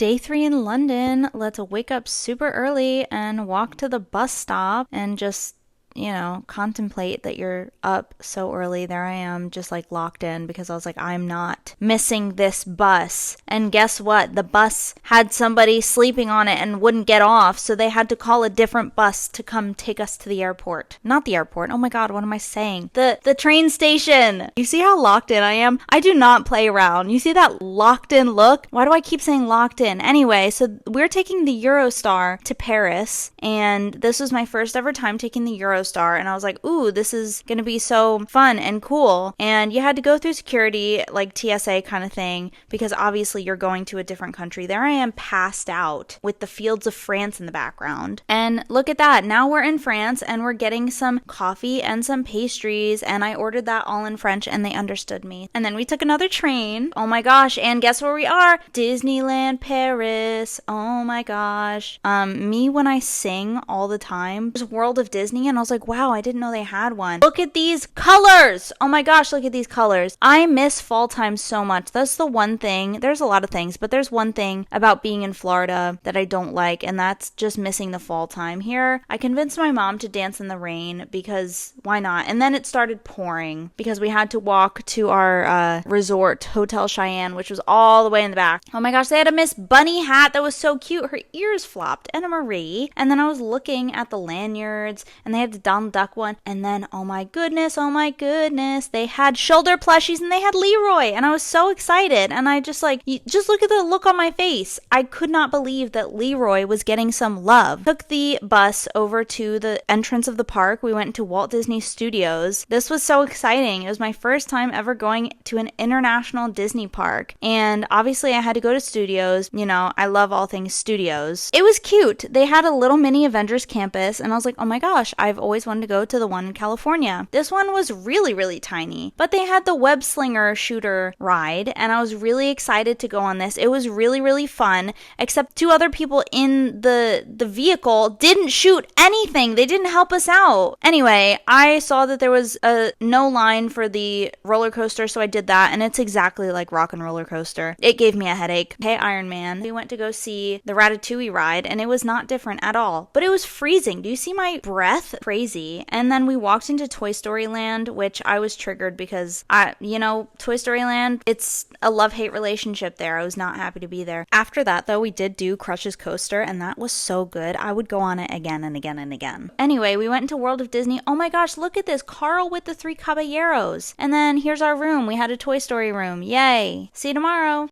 Day 3 in London. Let's wake up super early and walk to the bus stop and just contemplate that you're up so early. There I am, just like locked in because I was like, I'm not missing this bus. And guess what? The bus had somebody sleeping on it and wouldn't get off, so they had to call a different bus to come take us to the airport. Not the airport. Oh my God, what am I saying? The train station. You see how locked in I am? I do not play around. You see that locked in look? Why do I keep saying locked in? Anyway, so we're taking the Eurostar to Paris, and this was my first ever time taking the Eurostar. And I was like, ooh, this is gonna be so fun and cool. And you had to go through security, like TSA kind of thing, because obviously you're going to a different country. There I am, passed out with the fields of France in the background. And look at that, now we're in France and we're getting some coffee and some pastries, and I ordered that all in French and they understood me. And then we took another train. Oh my gosh, and guess where we are? Disneyland Paris. Oh my gosh. Me when I sing all the time, there's World of Disney, and I was like, wow, I didn't know they had one. Look at these colors. Oh my gosh, look at these colors. I miss fall time so much. That's the one thing. There's a lot of things, but there's one thing about being in Florida that I don't like, and that's just missing the fall time. Here, I convinced my mom to dance in the rain because why not? And then it started pouring because we had to walk to our resort, Hotel Cheyenne, which was all the way in the back. Oh my gosh, they had a Miss Bunny hat that was so cute. Her ears flopped, and a Marie. And then I was looking at the lanyards, and they had the Donald Duck one, and then oh my goodness, they had shoulder plushies and they had Leroy, and I was so excited. And I just look at the look on my face. I could not believe that Leroy was getting some love. Took the bus over to the entrance of the park. We went to Walt Disney Studios. This was so exciting. It was my first time ever going to an international Disney park, and obviously I had to go to Studios. I love all things studios. It was cute. They had a little mini Avengers campus, and I was like, oh my gosh, I've always wanted to go to the one in California. This one was really, really tiny, but they had the web slinger shooter ride, and I was really excited to go on this. It was really, really fun, except two other people in the vehicle didn't shoot anything. They didn't help us out. Anyway, I saw that there was no line for the roller coaster, so I did that, and it's exactly like Rock and Roller Coaster. It gave me a headache. Hey, Iron Man. We went to go see the Ratatouille ride, and it was not different at all, but it was freezing. Do you see my breath? Crazy. And then we walked into Toy Story Land, which I was triggered because Toy Story Land, it's a love-hate relationship there. I was not happy to be there. After that, though, we did do Crush's Coaster, and that was so good. I would go on it again and again and again. Anyway, we went into World of Disney. Oh my gosh, look at this. Carl with the 3 caballeros. And then here's our room. We had a Toy Story room. Yay. See you tomorrow.